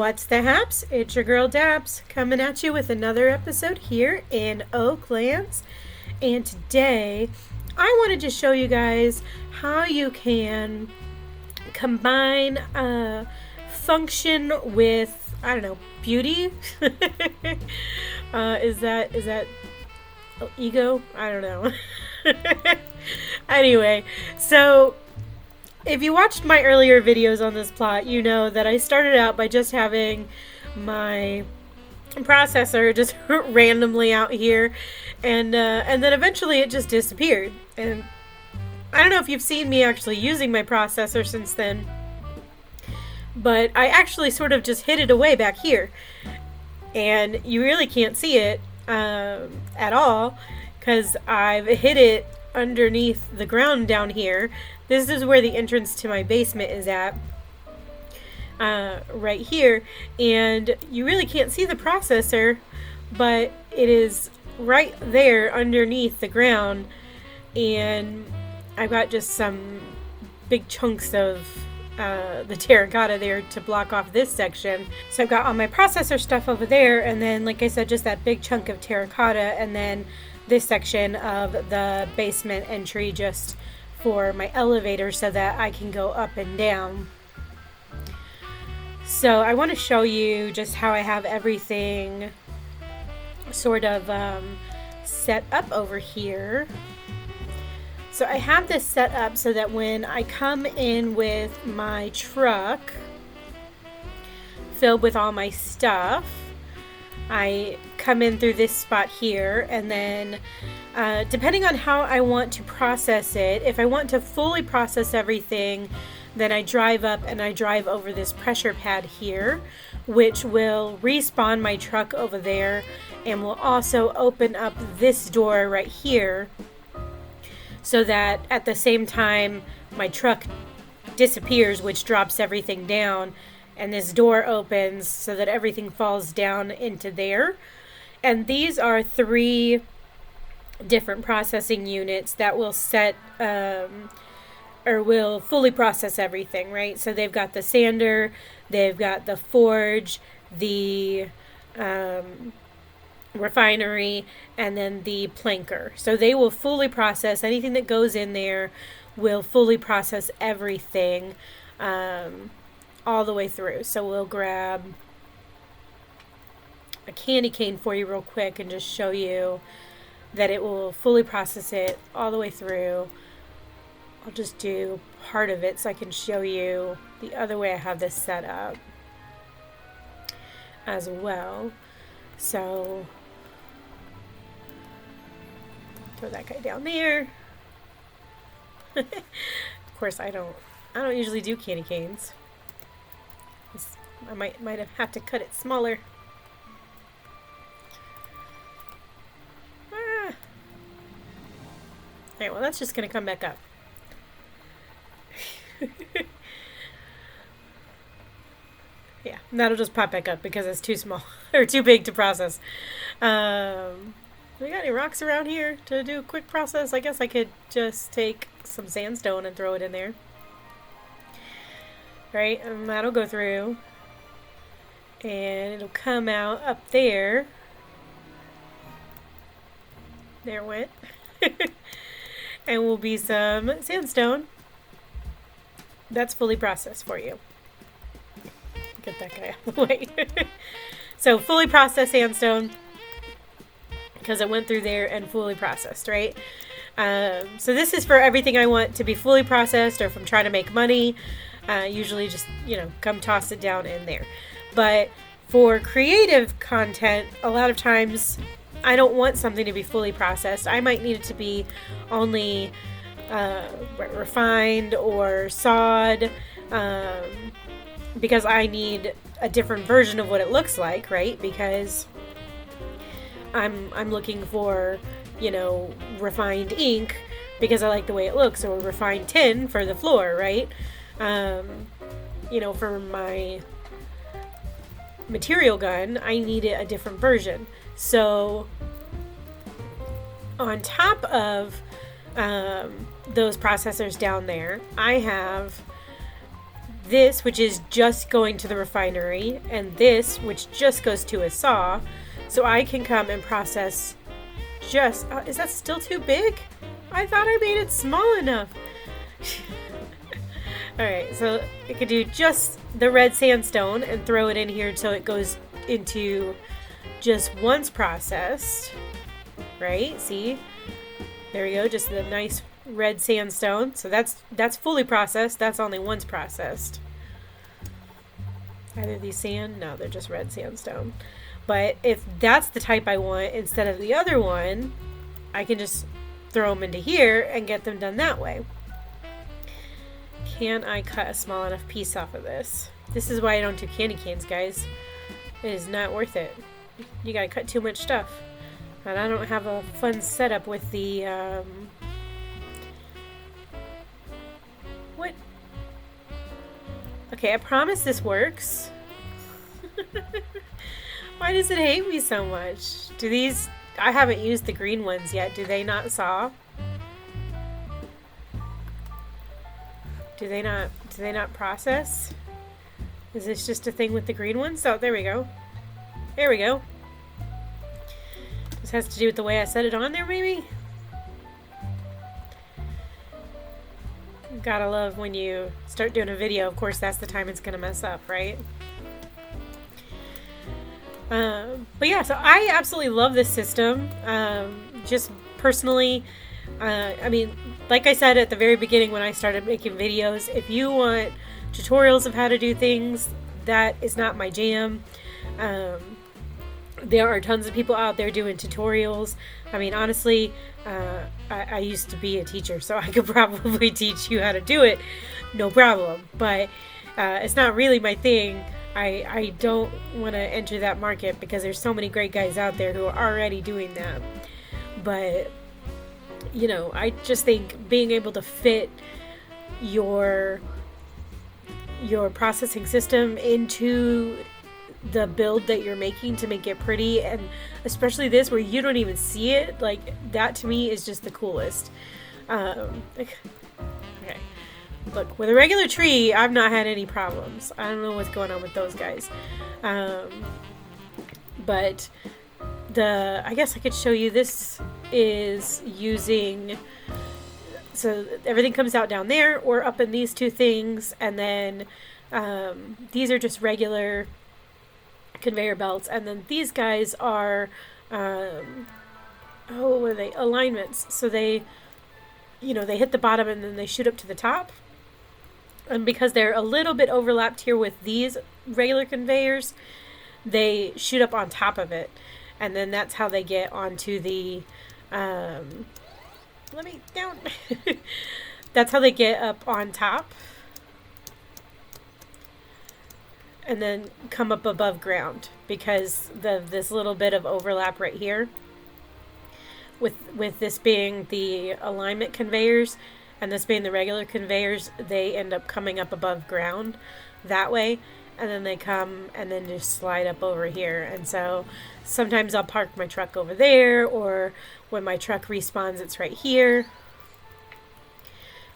What's the haps? It's your girl Dabs coming at you with another episode here in Oaklands. And today I wanted to show you guys how you can combine function with, I don't know, beauty? Is that ego? I don't know. Anyway, so if you watched my earlier videos on this plot, you know that I started out by just having my processor just randomly out here, and then eventually it just disappeared. And I don't know if you've seen me actually using my processor since then, but I actually sort of just hid it away back here, and you really can't see it at all because I've hid it underneath the ground down here. This is where the entrance to my basement is at, right here, and you really can't see the processor, but it is right there underneath the ground, and I've got just some big chunks of the terracotta there to block off this section. So I've got all my processor stuff over there, and then, like I said, just that big chunk of terracotta, and then this section of the basement entry just for my elevator so that I can go up and down. So I want to show you just how I have everything sort of set up over here. So I have this set up so that when I come in with my truck filled with all my stuff, I come in through this spot here, and then depending on how I want to process it, if I want to fully process everything, then I drive up and I drive over this pressure pad here, which will respawn my truck over there and will also open up this door right here so that at the same time my truck disappears, which drops everything down, and this door opens so that everything falls down into there. And these are 3 different processing units that will set or will fully process everything, right? So they've got the sander, they've got the forge, the refinery, and then the planker. So they will fully process anything that goes in there, will fully process everything all the way through. So we'll grab a candy cane for you real quick and just show you that it will fully process it all the way through. I'll just do part of it so I can show you the other way I have this set up as well. So throw that guy down there. Of course, I don't usually do candy canes. I might have to cut it smaller. Alright, well, that's just going to come back up. Yeah, that'll just pop back up because it's too small or too big to process. We got any rocks around here to do a quick process? I guess I could just take some sandstone and throw it in there. Right, and that'll go through. And it'll come out up there. There it went. And will be some sandstone that's fully processed for you. Get that guy out of the way. So fully processed sandstone because it went through there and fully processed, right? So this is for everything I want to be fully processed, or if I'm trying to make money, usually just, come toss it down in there. But for creative content, a lot of times I don't want something to be fully processed. I might need it to be only refined or sawed, because I need a different version of what it looks like, right? Because I'm looking for, refined ink because I like the way it looks, or refined tin for the floor, right? For my material gun, I needed a different version. So on top of those processors down there, I have this, which is just going to the refinery, and this, which just goes to a saw. So I can come and process just... is that still too big? I thought I made it small enough. Alright, so I could do just the red sandstone and throw it in here until it goes into just once processed. Right? See? There we go, just the nice red sandstone. So that's fully processed. That's only once processed. Either these sand? No, they're just red sandstone. But if that's the type I want instead of the other one, I can just throw them into here and get them done that way. Can I cut a small enough piece off of this? This is why I don't do candy canes, guys. It is not worth it. You gotta cut too much stuff. And I don't have a fun setup with the, what? Okay, I promise this works. Why does it hate me so much? Do these... I haven't used the green ones yet. Do they not saw? Do they not process? Is this just a thing with the green ones? Oh, there we go. There we go. This has to do with the way I set it on there, maybe? Gotta love when you start doing a video. Of course, that's the time it's gonna mess up, right? But yeah, so I absolutely love this system. Just personally, I mean, like I said at the very beginning when I started making videos, if you want tutorials of how to do things, that is not my jam. There are tons of people out there doing tutorials. I mean, honestly, I used to be a teacher, so I could probably teach you how to do it, no problem. But it's not really my thing. I don't want to enter that market because there's so many great guys out there who are already doing that. But, you know, I just think being able to fit your processing system into the build that you're making to make it pretty, and especially this where you don't even see it, like, that to me is just the coolest. Okay. Look, with a regular tree, I've not had any problems. I don't know what's going on with those guys. But I guess I could show you, this is using, so everything comes out down there or up in these two things, and then these are just regular conveyor belts, and then these guys are, what are they? Alignments. So they, you know, they hit the bottom and then they shoot up to the top. And because they're a little bit overlapped here with these regular conveyors, they shoot up on top of it. And then that's how they get onto the, let me down. That's how they get up on top. And then come up above ground, because this little bit of overlap right here, with this being the alignment conveyors and this being the regular conveyors, they end up coming up above ground that way, and then they come and then just slide up over here. And so sometimes I'll park my truck over there, or when my truck respawns, it's right here.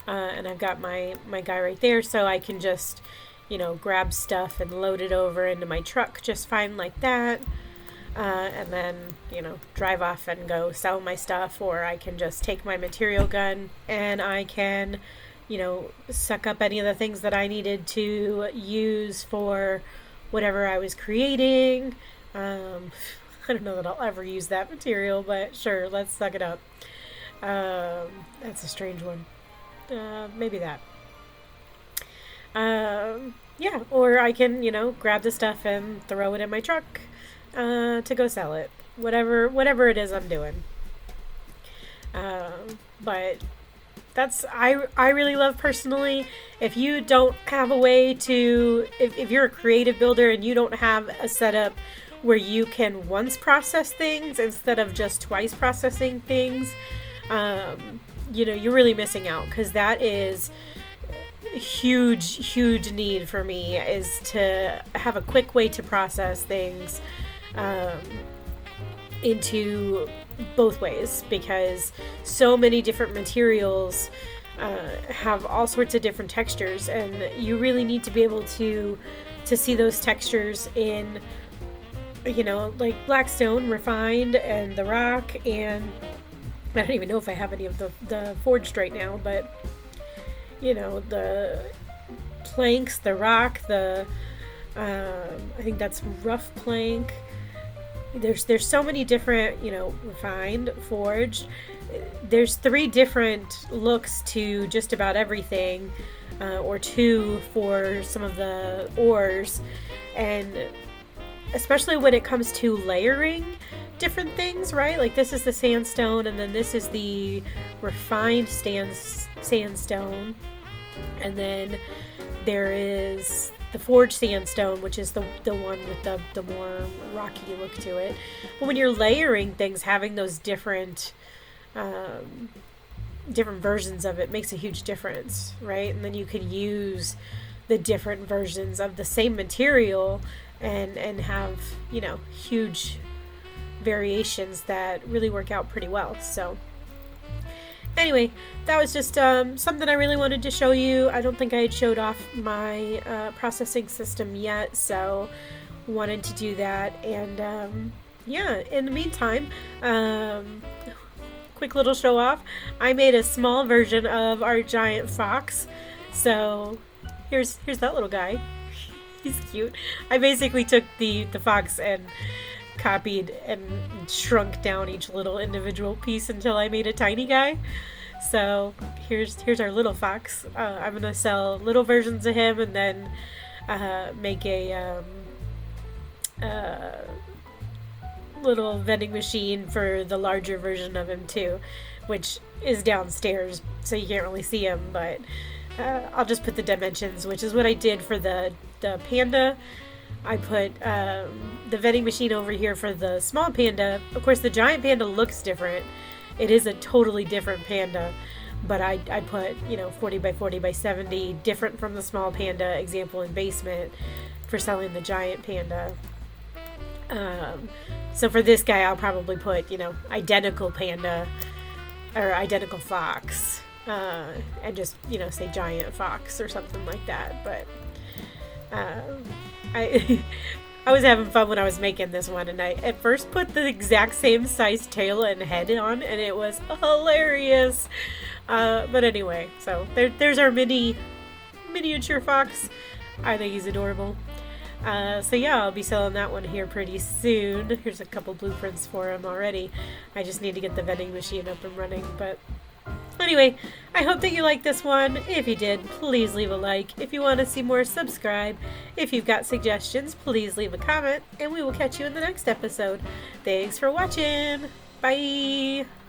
And I've got my guy right there, so I can just, you know, grab stuff and load it over into my truck just fine like that. And then, you know, drive off and go sell my stuff, or I can just take my material gun and I can, you know, suck up any of the things that I needed to use for whatever I was creating. I don't know that I'll ever use that material, but sure, let's suck it up. That's a strange one. Maybe that. Yeah, or I can, you know, grab the stuff and throw it in my truck to go sell it. Whatever it is I'm doing. But that's, I really love personally, if you don't have a way to, if you're a creative builder and you don't have a setup where you can once process things instead of just twice processing things, you know, you're really missing out, because that is huge need for me, is to have a quick way to process things into both ways, because so many different materials have all sorts of different textures, and you really need to be able to see those textures in, like Blackstone, Refined, and the Rock, and I don't even know if I have any of the Forged right now, but the planks, the Rock, I think that's Rough Plank. There's so many different, Refined, Forged. There's 3 different looks to just about everything, or 2 for some of the ores, and especially when it comes to layering different things, right? Like this is the sandstone, and then this is the refined sandstone, and then there is the forged sandstone, which is the one with the more rocky look to it. But when you're layering things, having those different versions of it makes a huge difference, right? And then you can use the different versions of the same material and have huge variations that really work out pretty well. So anyway, that was just something I really wanted to show you. I don't think I had showed off my processing system yet, so wanted to do that. And in the meantime, quick little show off, I made a small version of our giant fox. So here's that little guy. He's cute. I basically took the fox and copied and shrunk down each little individual piece until I made a tiny guy. So here's our little fox. I'm gonna sell little versions of him, and then make a little vending machine for the larger version of him too, which is downstairs, so you can't really see him, but I'll just put the dimensions, which is what I did for the panda. I put the vending machine over here for the small panda. Of course, the giant panda looks different. It is a totally different panda, but I put 40 by 40 by 70, different from the small panda example in basement, for selling the giant panda. So for this guy, I'll probably put identical panda or identical fox, and just say giant fox or something like that. But I was having fun when I was making this one, and I at first put the exact same size tail and head on, and it was hilarious. But anyway, so there's our miniature fox. I think he's adorable. So yeah, I'll be selling that one here pretty soon. Here's a couple blueprints for him already. I just need to get the vending machine up and running, but anyway, I hope that you liked this one. If you did, please leave a like. If you want to see more, subscribe. If you've got suggestions, please leave a comment, and we will catch you in the next episode. Thanks for watching. Bye!